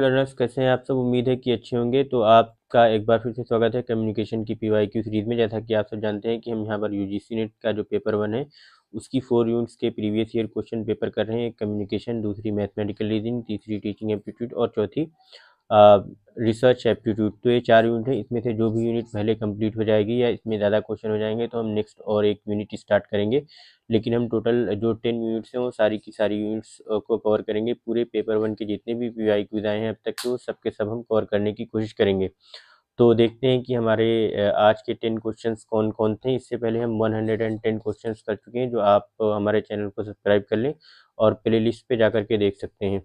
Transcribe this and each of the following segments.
Learners कैसे हैं आप सब। उम्मीद है कि अच्छे होंगे। तो आपका एक बार फिर से स्वागत है कम्युनिकेशन की पीवाईक्यू सीरीज में। जैसा कि आप सब जानते हैं कि हम यहाँ पर यूजीसी नेट का जो पेपर 1 है उसकी 4 यूनिट्स के प्रीवियस ईयर क्वेश्चन पेपर कर रहे हैं। एक कम्युनिकेशन, दूसरी मैथमेटिकल रीजनिंग, तीसरी टीचिंग एप्टीट्यूड और चौथी रिसर्च एप्टीट्यूड। तो ये 4 यूनिट है। इसमें से जो भी यूनिट पहले कंप्लीट हो जाएगी या इसमें ज़्यादा क्वेश्चन हो जाएंगे तो हम नेक्स्ट और एक यूनिट स्टार्ट करेंगे। लेकिन हम टोटल जो 10 यूनिट्स हैं वो सारी की सारी यूनिट्स को कवर करेंगे। पूरे पेपर 1 के जितने भी पीवाईक्यूज आए हैं अब तक के वो सब के सब हम कवर करने की कोशिश करेंगे। तो देखते हैं कि हमारे आज के 10 क्वेश्चंस कौन कौन थे। इससे पहले हम 110 क्वेश्चंस कर चुके हैं, जो आप हमारे चैनल को सब्सक्राइब कर लें और प्लेलिस्ट पे जाकर के देख सकते हैं।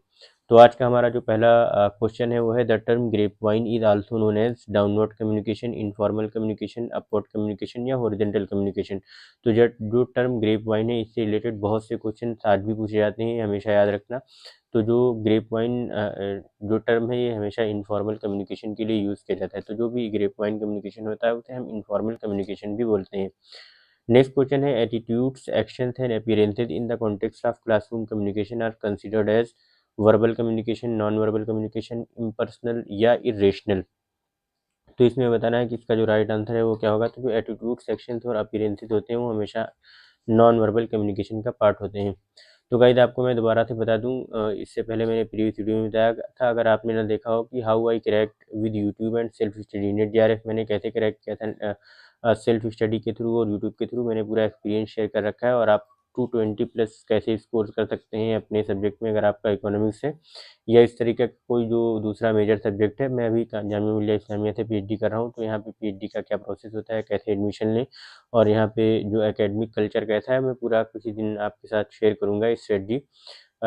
तो आज का हमारा जो पहला क्वेश्चन है वो है the term grapevine is also known as downward communication, informal communication, upward communication या हॉरिजॉन्टल कम्युनिकेशन। तो जो टर्म ग्रेप वाइन है इससे रिलेटेड बहुत से क्वेश्चन आज भी पूछे जाते हैं, हमेशा याद रखना। तो जो ग्रेप वाइन जो टर्म है ये हमेशा इनफॉर्मल कम्युनिकेशन के लिए यूज़ किया जाता है। तो जो भी ग्रेप वाइन कम्युनिकेशन होता है उसे हम इनफॉर्मल कम्युनिकेशन भी बोलते हैं। नेक्स्ट क्वेश्चन है attitudes, actions and appearances in the context of classroom communication are considered as verbal communication, non verbal communication, impersonal या इरेशनल। तो इसमें बताना है कि इसका जो राइट आंसर है वो क्या होगा। तो जो एटीट्यूड्स, एक्शंस और अपीयरेंसेस होते हैं वो हमेशा नॉन वर्बल कम्युनिकेशन का पार्ट होते हैं। तो गाइस आपको मैं दोबारा से बता दूं, इससे पहले मैंने प्रीवियस वीडियो में बताया था, अगर आपने ना देखा हो, कि how I cracked with YouTube and self study. Net JRF मैंने कैसे क्रैक किया था सेल्फ स्टडी के थ्रू और यूट्यूब के थ्रू। मैंने पूरा एक्सपीरियंस शेयर कर रखा है। और आप 220 प्लस कैसे स्कोर कर सकते हैं अपने सब्जेक्ट में अगर आपका इकोनॉमिक्स है या इस तरीके का कोई जो दूसरा मेजर सब्जेक्ट है। मैं अभी जामिया मिल्लिया इस्लामिया से पीएचडी कर रहा हूँ। तो यहाँ पे पीएचडी का क्या प्रोसेस होता है, कैसे एडमिशन लें और यहाँ पे जो एकेडमिक कल्चर कैसा है, मैं पूरा किसी दिन आपके साथ शेयर करूँगा इस स्ट्रेटजी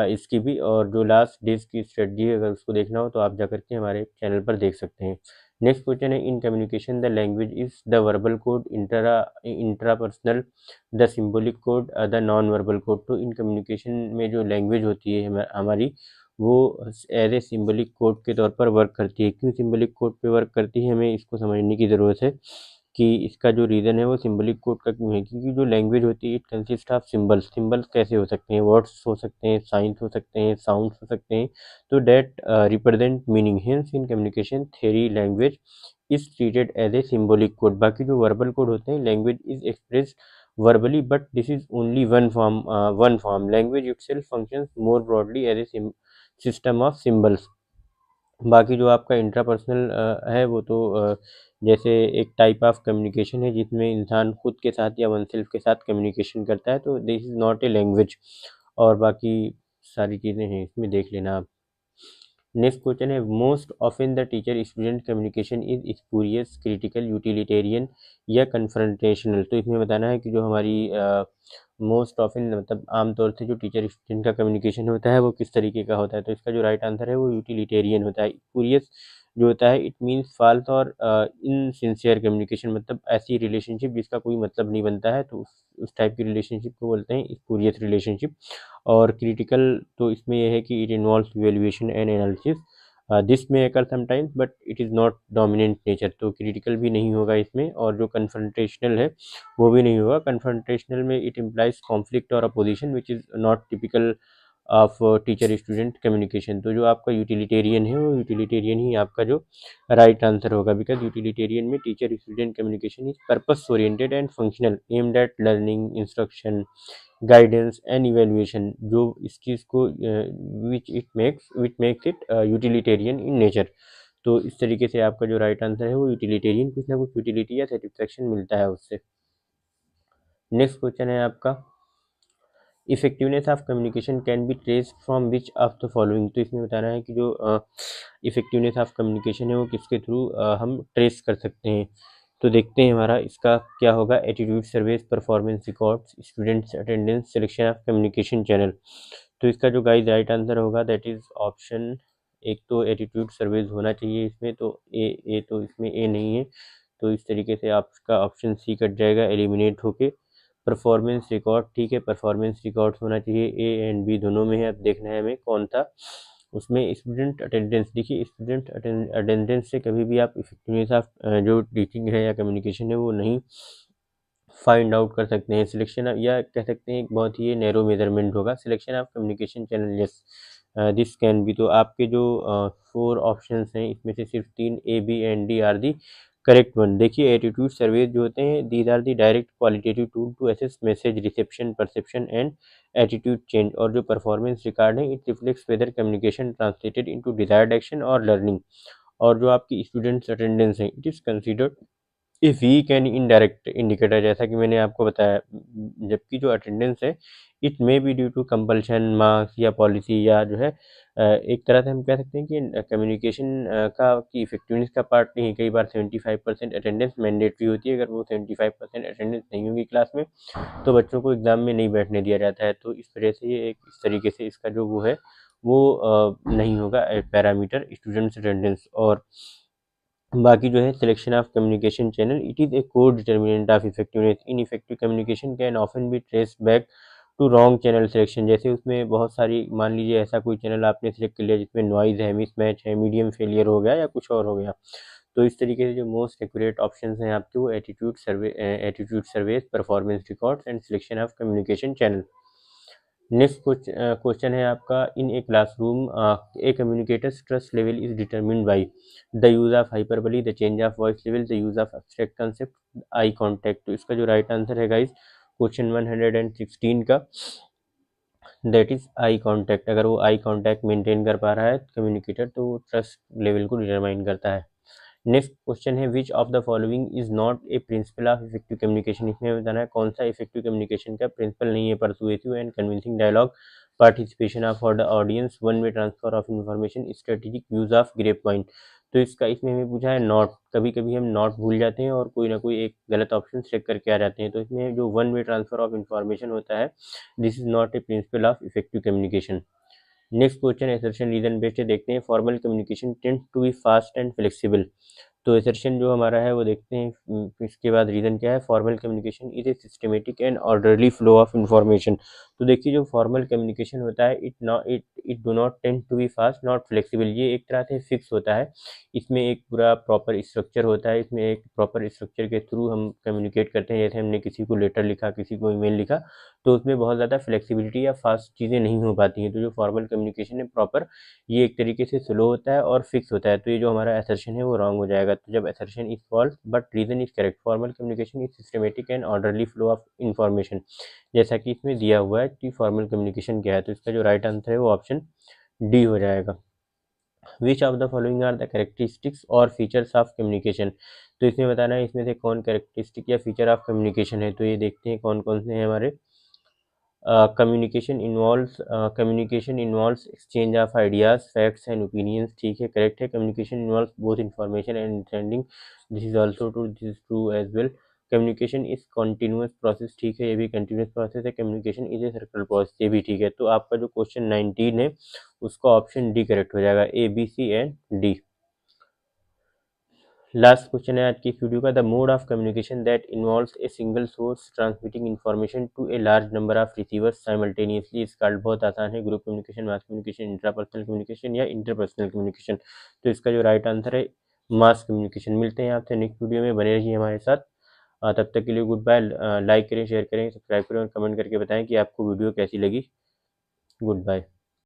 इसकी भी। और जो लास्ट डेज की स्ट्रेटजी है अगर उसको देखना हो तो आप जाकर के हमारे चैनल पर देख सकते हैं। नेक्स्ट क्वेश्चन है in communication the language is the verbal code, intrapersonal, the symbolic code, the non verbal code. तो इन कम्युनिकेशन में जो लैंग्वेज होती है हमारी वो एज ए सिम्बोलिक कोड के तौर पर वर्क करती है। क्यों सिम्बोलिक कोड पे वर्क करती है हमें इसको समझने की ज़रूरत है कि इसका जो रीज़न है वो सिम्बोलिक कोड का क्यों है। क्योंकि जो लैंग्वेज होती है it consist of symbols. Symbols कैसे हो सकते हैं, वर्ड्स हो सकते हैं, साइंस हो सकते हैं, साउंड्स हो सकते हैं। तो that represent meaning. Hence in communication theory language is treated as a symbolic code. बाकी जो वर्बल कोड होते हैं, language is expressed verbally but this is only one form. Language itself functions more broadly as a system of symbols. बाकी जो आपका intrapersonal है वो तो जैसे एक टाइप ऑफ कम्युनिकेशन है जिसमें इंसान खुद के साथ या वन सेल्फ के साथ कम्युनिकेशन करता है। तो this is not a language. और बाकी सारी चीज़ें हैं इसमें, देख लेना आप। नेक्स्ट क्वेश्चन है most often the teacher student communication is spurious, critical, utilitarian या कन्फ्रंटेशनल। तो इसमें बताना है कि जो हमारी मोस्ट ऑफन मतलब आमतौर से जो टीचर स्टूडेंट का कम्युनिकेशन होता है वो किस तरीके का होता है। तो इसका जो राइट आंसर है वो यूटिलिटेरियन होता है। स्पूरियस जो होता है इट मीन्स फॉल्स और इनसिंसियर कम्युनिकेशन, मतलब ऐसी रिलेशनशिप जिसका कोई मतलब नहीं बनता है। तो उस टाइप की रिलेशनशिप को बोलते हैं स्पूरियस रिलेशनशिप। और क्रिटिकल तो इसमें यह है कि it involves evaluation and analysis, this में occur sometimes but it is not dominant nature. तो क्रिटिकल भी नहीं होगा इसमें। और जो कन्फ्रंटेशनल है वो भी नहीं होगा। कन्फ्रंटेशनल में इट इम्प्लाइज कॉन्फ्लिक्ट और opposition which is not typical of teacher student communication. तो जो आपका यूटिलिटेरियन है वो यूटिलिटेरियन ही आपका जो राइट आंसर होगा। बिकॉज यूटिलिटेरियन में teacher student communication is purpose oriented and functional, aimed at learning, instruction, guidance and evaluation. जो इस चीज़ को which makes it utilitarian in nature. तो इस तरीके से आपका जो राइट आंसर है वो यूटिलिटेरियन, कुछ ना कुछ यूटिलिटी या सेटिस्फेक्शन मिलता है उससे। नेक्स्ट क्वेश्चन है आपका effectiveness of communication can be trace from which of the following. तो इसमें बताना है कि जो इफेक्टिवनेस ऑफ कम्युनिकेशन है वो किसके थ्रू हम ट्रेस कर सकते हैं। तो देखते हैं हमारा इसका क्या होगा। Attitude surveys, performance records, students attendance, selection of communication channel. तो इसका जो गाइस राइट आंसर होगा दैट इज़ ऑप्शन एक। तो एटीट्यूड सर्वेज होना चाहिए इसमें। तो ए तो इसमें ए नहीं है। तो इस तरीके से आपका ऑप्शन सी कट जाएगा एलिमिनेट होके। परफॉर्मेंस रिकॉर्ड, ठीक है, परफॉर्मेंस रिकॉर्ड होना चाहिए। ए एंड बी दोनों में है। अब देखना है हमें कौन था उसमें। स्टूडेंट अटेंडेंस, देखिए स्टूडेंट अटेंडेंस से कभी भी आप इफेक्टिवनेस ऑफ जो टीचिंग है या कम्युनिकेशन है वो नहीं फाइंड आउट कर सकते हैं। सिलेक्शन या कह सकते हैं एक बहुत ही नैरो मेजरमेंट होगा। Selection of communication channel, yes this can be. तो आपके जो 4 ऑप्शंस हैं इसमें से सिर्फ 3 A B and D are the correct one. देखिए एटीट्यूड सर्वेज जो होते हैं these are the direct qualitative tool to assess message reception perception and attitude change. और जो परफॉर्मेंस रिकॉर्ड है it reflects whether communication translated into desired action और learning. और जो आपकी स्टूडेंट्स अटेंडेंस है it is considered a weak and indirect indicator, जैसा कि मैंने आपको बताया। जबकि जो अटेंडेंस है it may be due to compulsion marks या पॉलिसी, या जो है एक तरह से हम कह सकते हैं कि कम्युनिकेशन का की इफेक्टिवनेस का पार्ट नहीं है। कई बार 75% अटेंडेंस मैंडेटरी होती है, अगर वो 75% अटेंडेंस नहीं होगी क्लास में तो बच्चों को एग्ज़ाम में नहीं बैठने दिया जाता है। तो इस वजह से ये एक इस तरीके से इसका जो वो है वो नहीं होगा पैरामीटर स्टूडेंट्स अटेंडेंस। और बाकी जो है selection of communication channel it is a core determinant of effectiveness. Ineffective communication can often be trace back to wrong channel selection. जैसे उसमें बहुत सारी, मान लीजिए ऐसा कोई चैनल आपने सिलेक्ट कर लिया जिसमें नॉइज़ है, मिसमैच है, मीडियम फेलियर हो गया या कुछ और हो गया, तो इस तरीके से जो मोस्ट एक्यूरेट ऑप्शंस हैं आपके वो attitude surveys, performance records and selection of communication channel. Next question है आपका, in a classroom a communicators trust level is determined by the use of hyperbole, the change of voice level, the use of abstract concept, eye contact. तो इसका जो right answer है guys question 116 का, that is eye contact. अगर वो eye contact maintain कर पा रहा है कम्युनिकेटर तो वो ट्रस्ट लेवल को डिटरमाइन करता है। नेक्स्ट क्वेश्चन है, विच of the following is not a principle of effective communication. इसमें बताना है कौन सा इफेक्टिव कम्युनिकेशन का प्रिंसिपल नहीं है। Persuasive and convincing dialogue, participation of the audience, one way transfer of information, strategic use of grapevine. तो इसका इसमें हमें पूछा है नॉट। कभी कभी हम नॉट भूल जाते हैं और कोई ना कोई एक गलत ऑप्शन सेलेक्ट करके आ जाते हैं। तो इसमें जो one way transfer of information होता है this is not a principle of effective communication. Next question assertion reason based देखते हैं, formal communication tends to be fast and flexible. तो असर्शन जो हमारा है वो देखते हैं, इसके बाद रीज़न क्या है, formal communication is a systematic and orderly flow of information. तो देखिए जो फॉर्मल कम्युनिकेशन होता है it do not tend to be fast not flexible, ये एक तरह से फिक्स होता है। इसमें एक पूरा प्रॉपर स्ट्रक्चर होता है, इसमें एक प्रॉपर स्ट्रक्चर के थ्रू हम कम्युनिकेट करते हैं। जैसे हमने किसी को लेटर लिखा, किसी को ईमेल लिखा, तो उसमें बहुत ज़्यादा फ्लेक्सिबिलिटी या फास्ट चीज़ें नहीं हो पाती हैं। तो जो फॉर्मल कम्युनिकेशन है प्रॉपर, ये एक तरीके से स्लो होता है और फिक्स होता है। तो ये जो हमारा असर्शन है वो रॉन्ग हो जाएगा। तो जब assertion is false but reason is correct, formal communication is systematic and orderly flow of information, जैसा कि इसमें दिया हुआ है कि फॉर्मल कम्युनिकेशन क्या है। तो इसका जो राइट आंसर है वो ऑप्शन डी हो जाएगा। Which of the following are the characteristics और फीचर्स ऑफ कम्युनिकेशन। तो इसमें बताना है इसमें से कौन कैरेक्टरिस्टिक या फीचर ऑफ कम्युनिकेशन है। तो ये देखते हैं कौन कौन से हैं हमारे। communication involves exchange of ideas, facts and opinions। ठीक है, करेक्ट है। communication involves both information and understanding। this is also true, this is true as well। communication is continuous process। ठीक है, ये भी continuous process है। communication is a circular process, ये भी ठीक है। तो आपका जो क्वेश्चन 19 है उसका ऑप्शन डी करेक्ट हो जाएगा, A B C and D. Last question है आज की इस वीडियो का, the mode of communication that involves a single source transmitting information to a large number of receivers simultaneously is called. बहुत आसान है, group communication, mass communication, intrapersonal communication या interpersonal communication. तो इसका जो राइट आंसर है mass communication. मिलते हैं आपसे नेक्स्ट वीडियो में, बने रहिए हमारे साथ। तब तक के लिए गुड बाय। लाइक करें, शेयर करें, सब्सक्राइब करें और कमेंट करके बताएं कि आपको वीडियो कैसी लगी। Good bye.